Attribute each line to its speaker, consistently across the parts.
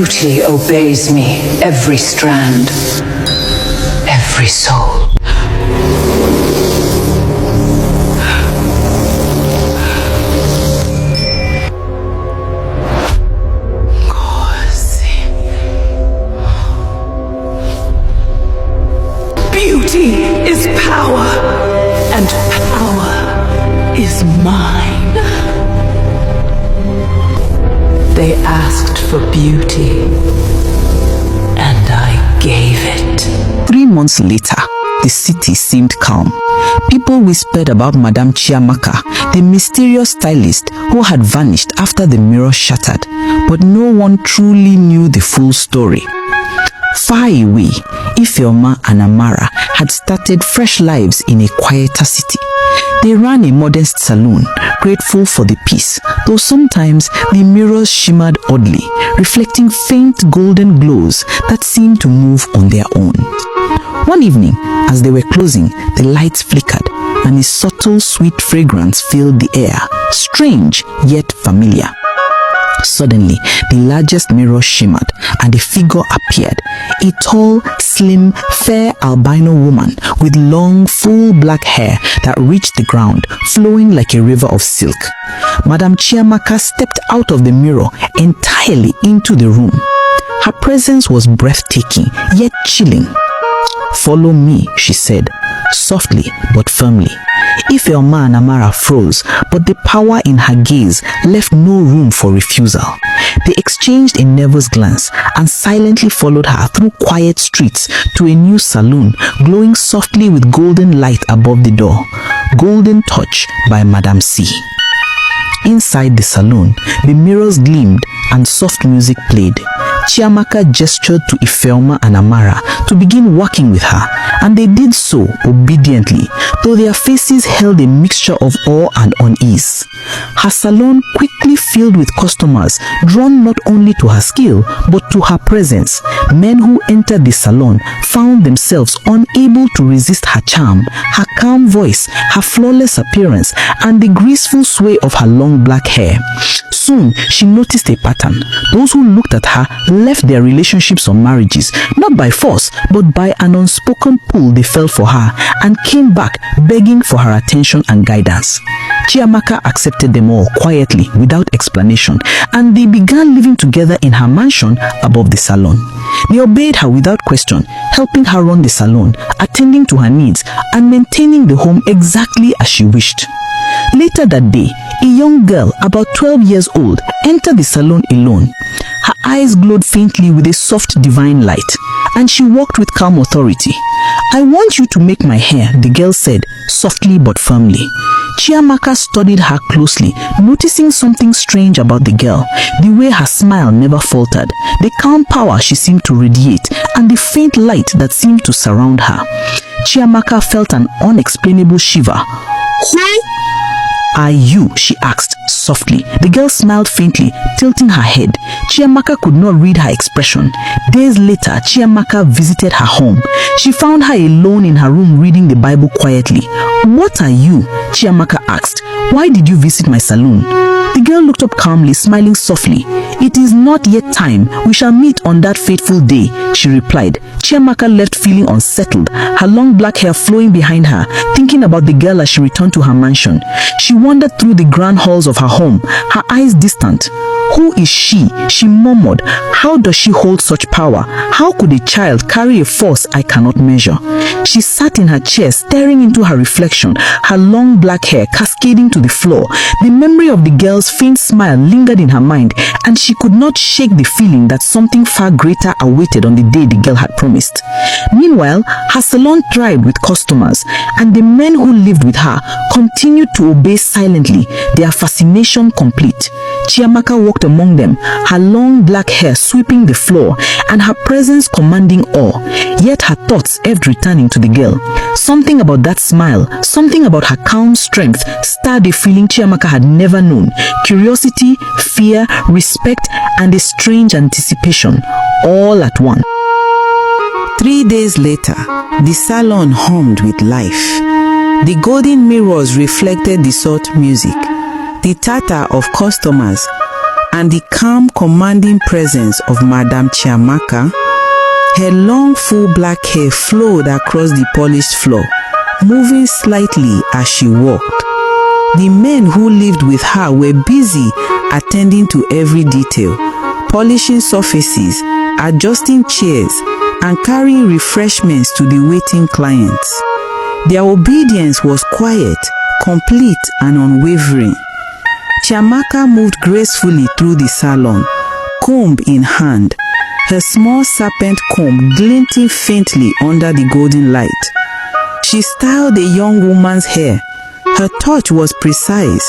Speaker 1: Beauty obeys me, every strand, every soul. Beauty is power, and power is mine. They asked for beauty, and I gave it.
Speaker 2: 3 months later, the city seemed calm. People whispered about Madame Chiamaka, the mysterious stylist who had vanished after the mirror shattered, but no one truly knew the full story. Far away, Ifeoma and Amara had started fresh lives in a quieter city. They ran a modest salon, grateful for the peace, though sometimes the mirrors shimmered oddly, reflecting faint golden glows that seemed to move on their own. One evening, as they were closing, the lights flickered, and a subtle sweet fragrance filled the air, strange yet familiar. Suddenly, the largest mirror shimmered, and a figure appeared, a tall, slim, fair albino woman with long, full black hair that reached the ground, flowing like a river of silk. Madame Chiamaka stepped out of the mirror entirely into the room. Her presence was breathtaking, yet chilling. "Follow me," she said, softly but firmly. Ifeoma and Amara froze, but the power in her gaze left no room for refusal. They exchanged a nervous glance and silently followed her through quiet streets to a new saloon, glowing softly with golden light above the door. Golden Touch by Madame C. Inside the saloon, the mirrors gleamed and soft music played. Chiamaka gestured to Ifeoma and Amara to begin working with her, and they did so obediently, though their faces held a mixture of awe and unease. Her salon quickly filled with customers, drawn not only to her skill, but to her presence. Men who entered the salon found themselves unable to resist her charm, her calm voice, her flawless appearance, and the graceful sway of her long black hair. Soon, she noticed a pattern. Those who looked at her left their relationships or marriages, not by force, but by an unspoken pull they felt for her, and came back begging for her attention and guidance. Chiamaka accepted them all quietly, without explanation, and they began living together in her mansion above the salon. They obeyed her without question, helping her run the salon, attending to her needs, and maintaining the home exactly as she wished. Later that day, a young girl about 12 years old entered the salon alone. Her eyes glowed faintly with a soft divine light, and she walked with calm authority. "I want you to make my hair," the girl said, softly but firmly. Chiamaka studied her closely, noticing something strange about the girl, the way her smile never faltered, the calm power she seemed to radiate, and the faint light that seemed to surround her. Chiamaka felt an unexplainable shiver. "Who are you?" she asked softly. The girl smiled faintly, tilting her head. Chiamaka could not read her expression. Days later, Chiamaka visited her home. She found her alone in her room reading the Bible quietly. "What are you?" Chiamaka asked. "Why did you visit my saloon?" The girl looked up calmly, smiling softly. "It is not yet time. We shall meet on that fateful day," she replied. Chiamaka left feeling unsettled, her long black hair flowing behind her, thinking about the girl as she returned to her mansion. She wandered through the grand halls of her home, her eyes distant. "Who is she?" she murmured. "How does she hold such power? How could a child carry a force I cannot measure?" She sat in her chair, staring into her reflection, her long black hair cascading to the floor. The memory of the girl's faint smile lingered in her mind, and she could not shake the feeling that something far greater awaited on the day the girl had promised. Meanwhile, her salon thrived with customers, and the men who lived with her continued to obey silently, their fascination complete. Chiamaka walked among them, her long black hair sweeping the floor, and her presence commanding awe. Yet her thoughts ever returning to the girl. Something about that smile, something about her calm strength stirred a feeling Chiamaka had never known. Curiosity, fear, respect, and a strange anticipation, all at once. 3 days later, the salon hummed with life. The golden mirrors reflected the soft music, the chatter of customers, and the calm, commanding presence of Madame Chiamaka. Her long, full black hair flowed across the polished floor, moving slightly as she walked. The men who lived with her were busy attending to every detail, polishing surfaces, adjusting chairs, and carrying refreshments to the waiting clients. Their obedience was quiet, complete, and unwavering. Chiamaka moved gracefully through the salon, comb in hand, her small serpent comb glinting faintly under the golden light. She styled a young woman's hair. Her touch was precise,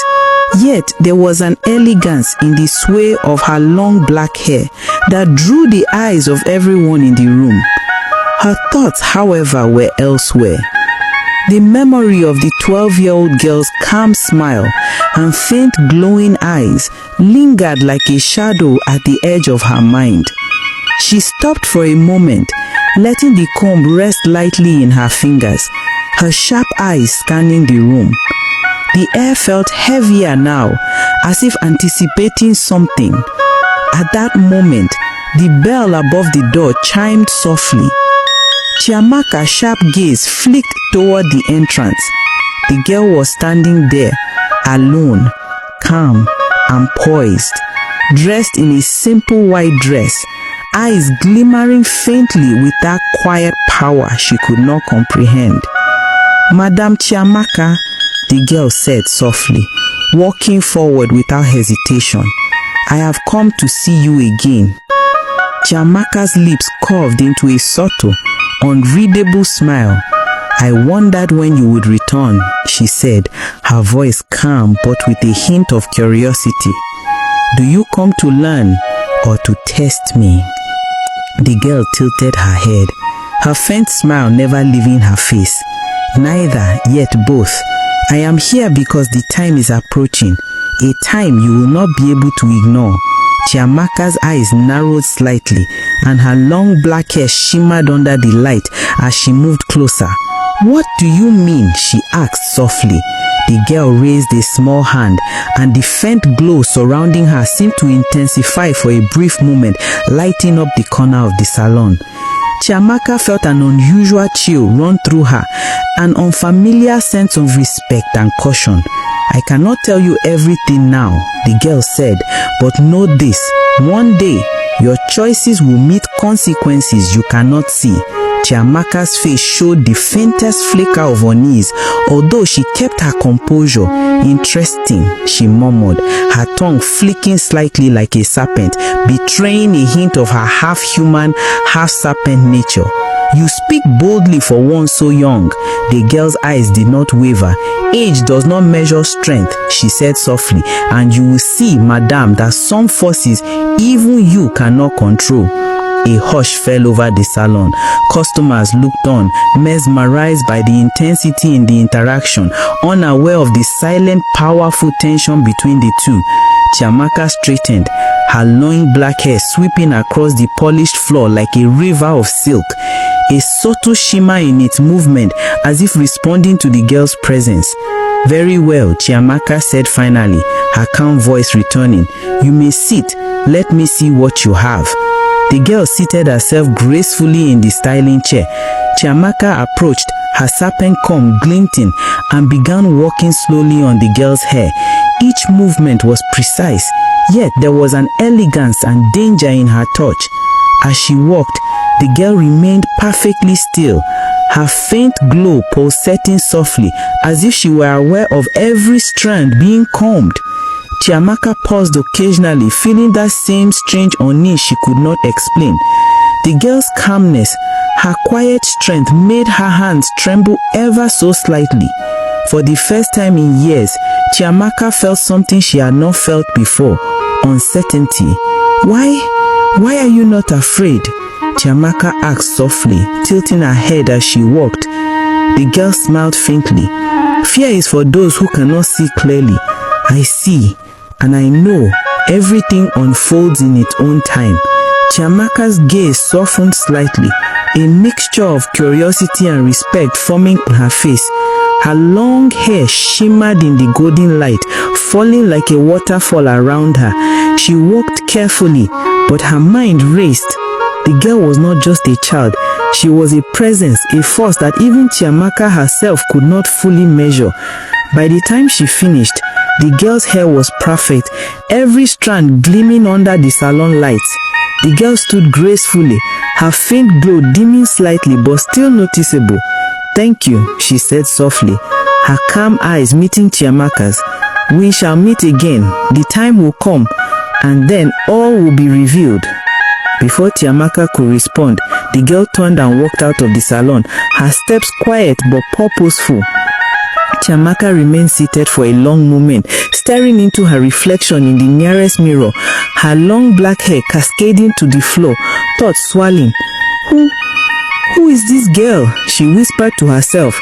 Speaker 2: yet there was an elegance in the sway of her long black hair that drew the eyes of everyone in the room. Her thoughts, however, were elsewhere. The memory of the 12-year-old girl's calm smile and faint glowing eyes lingered like a shadow at the edge of her mind. She stopped for a moment, letting the comb rest lightly in her fingers, her sharp eyes scanning the room. The air felt heavier now, as if anticipating something. At that moment, the bell above the door chimed softly. Chiamaka's sharp gaze flicked toward the entrance. The girl was standing there, alone, calm and poised, dressed in a simple white dress, eyes glimmering faintly with that quiet power she could not comprehend. "Madame Chiamaka," the girl said softly, walking forward without hesitation, "I have come to see you again." Chiamaka's lips curved into a subtle, unreadable smile. "I wondered when you would return," she said, her voice calm but with a hint of curiosity. "Do you come to learn or to test me?" The girl tilted her head, her faint smile never leaving her face. "Neither, yet both. I am here because the time is approaching, a time you will not be able to ignore." Chiamaka's eyes narrowed slightly, and her long black hair shimmered under the light as she moved closer. "What do you mean?" she asked softly. The girl raised a small hand, and the faint glow surrounding her seemed to intensify for a brief moment, lighting up the corner of the salon. Chiamaka felt an unusual chill run through her, an unfamiliar sense of respect and caution. "I cannot tell you everything now," the girl said, "but know this, one day your choices will meet consequences you cannot see." Chiamaka's face showed the faintest flicker of unease, although she kept her composure. "Interesting," she murmured, her tongue flicking slightly like a serpent, betraying a hint of her half-human, half-serpent nature. "You speak boldly for one so young." The girl's eyes did not waver. "Age does not measure strength," she said softly, "and you will see, madame, that some forces even you cannot control." A hush fell over the salon. Customers looked on, mesmerized by the intensity in the interaction, unaware of the silent, powerful tension between the two. Chiamaka straightened, her long black hair sweeping across the polished floor like a river of silk, a subtle shimmer in its movement as if responding to the girl's presence. "Very well," Chiamaka said finally, her calm voice returning. "You may sit. Let me see what you have." The girl seated herself gracefully in the styling chair. Chiamaka approached, her serpent comb glinting, and began walking slowly on the girl's hair. Each movement was precise, yet there was an elegance and danger in her touch. As she walked, the girl remained perfectly still, her faint glow pulsating softly as if she were aware of every strand being combed. Chiamaka paused occasionally, feeling that same strange unease she could not explain. The girl's calmness, her quiet strength made her hands tremble ever so slightly. For the first time in years, Chiamaka felt something she had not felt before: uncertainty. Why are you not afraid?" Chiamaka asked softly, tilting her head as she walked. The girl smiled faintly. "Fear is for those who cannot see clearly. I see, and I know everything unfolds in its own time." Chiamaka's gaze softened slightly, a mixture of curiosity and respect forming on her face. Her long hair shimmered in the golden light, falling like a waterfall around her. She walked carefully, but her mind raced. The girl was not just a child. She was a presence, a force that even Chiamaka herself could not fully measure. By the time she finished, the girl's hair was perfect, every strand gleaming under the salon lights. The girl stood gracefully, her faint glow dimming slightly but still noticeable. "Thank you," she said softly, her calm eyes meeting Chiamaka's. "We shall meet again. The time will come, and then all will be revealed." Before Chiamaka could respond, the girl turned and walked out of the salon, her steps quiet but purposeful. Chiamaka remained seated for a long moment, staring into her reflection in the nearest mirror, her long black hair cascading to the floor, thoughts swirling. Who is this girl?" she whispered to herself.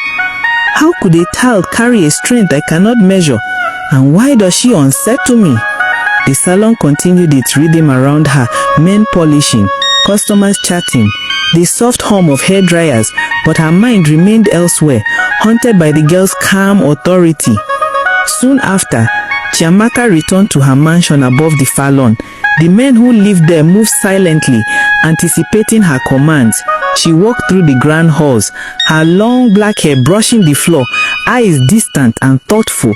Speaker 2: "How could a child carry a strength I cannot measure? And why does she unsettle me?" The salon continued its rhythm around her, men polishing, customers chatting, the soft hum of hair dryers, but her mind remained elsewhere, haunted by the girl's calm authority. Soon after, Chiamaka returned to her mansion above the salon. The men who lived there moved silently, anticipating her commands. She walked through the grand halls, her long black hair brushing the floor, eyes distant and thoughtful.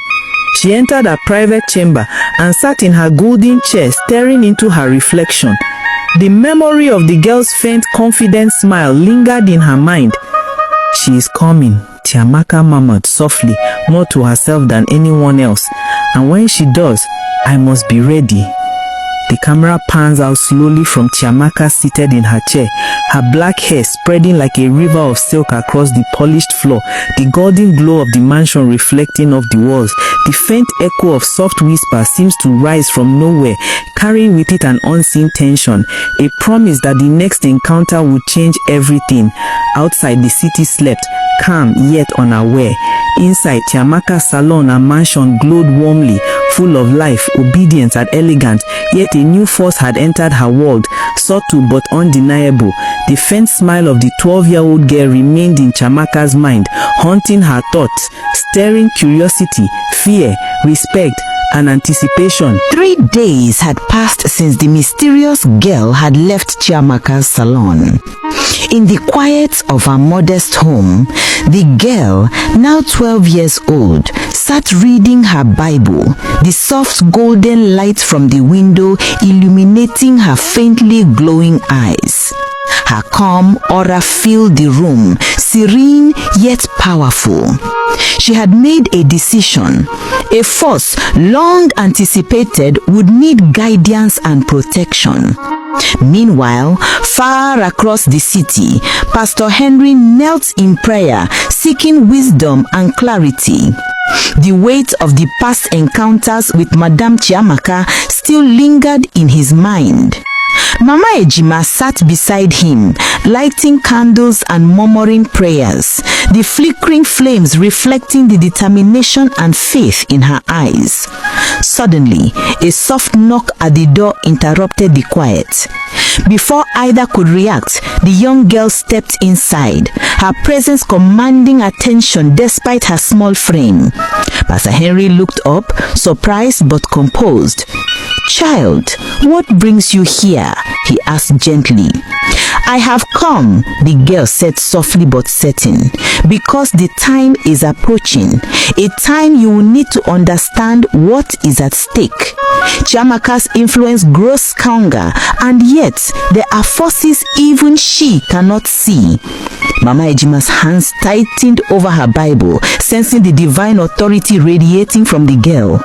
Speaker 2: She entered her private chamber and sat in her golden chair staring into her reflection. The memory of the girl's faint, confident smile lingered in her mind. "She is coming," Chiamaka murmured softly, more to herself than anyone else. "And when she does, I must be ready." The camera pans out slowly from Chiamaka seated in her chair, her black hair spreading like a river of silk across the polished floor, the golden glow of the mansion reflecting off the walls. The faint echo of soft whisper seems to rise from nowhere, carrying with it an unseen tension, a promise that the next encounter would change everything. Outside, the city slept, calm yet unaware. Inside, Chiamaka's salon and mansion glowed warmly, full of life, obedience and elegance, yet a new force had entered her world, subtle but undeniable. The faint smile of the 12-year-old girl remained in Chiamaka's mind, haunting her thoughts, stirring curiosity, fear, respect, and anticipation.
Speaker 3: 3 days had passed since the mysterious girl had left Chiamaka's salon. In the quiet of her modest home, the girl, now 12 years old, sat reading her Bible, the soft golden light from the window illuminating her faintly glowing eyes. Her calm aura filled the room, serene yet powerful. She had made a decision. A force long anticipated would need guidance and protection. Meanwhile, far across the city, Pastor Henry knelt in prayer, seeking wisdom and clarity. The weight of the past encounters with Madame Chiamaka still lingered in his mind. Mama Ejima sat beside him, lighting candles and murmuring prayers, the flickering flames reflecting the determination and faith in her eyes. Suddenly, a soft knock at the door interrupted the quiet. Before either could react, the young girl stepped inside, her presence commanding attention despite her small frame. Pastor Henry looked up, surprised but composed. "Child, what brings you here?" he asked gently. "I have come," the girl said softly but certain, "because the time is approaching, a time you will need to understand what is at stake. Chiamaka's influence grows stronger, and yet there are forces even she cannot see." Mama Ejima's hands tightened over her Bible, sensing the divine authority radiating from the girl.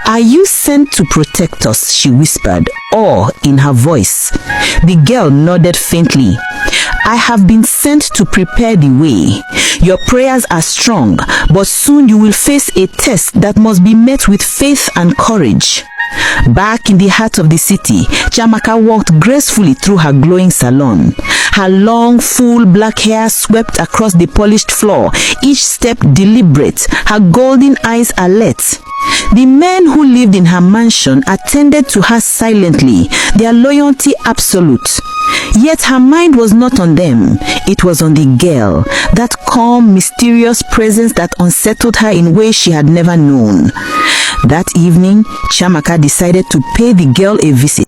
Speaker 3: "Are you sent to protect us?" she whispered, awe in her voice. The girl nodded faintly. "I have been sent to prepare the way. Your prayers are strong, but soon you will face a test that must be met with faith and courage." Back in the heart of the city, Chiamaka walked gracefully through her glowing salon. Her long, full black hair swept across the polished floor, each step deliberate, her golden eyes alert. The men who lived in her mansion attended to her silently, their loyalty absolute. Yet her mind was not on them. It was on the girl, that calm, mysterious presence that unsettled her in ways she had never known. That evening, Chiamaka decided to pay the girl a visit.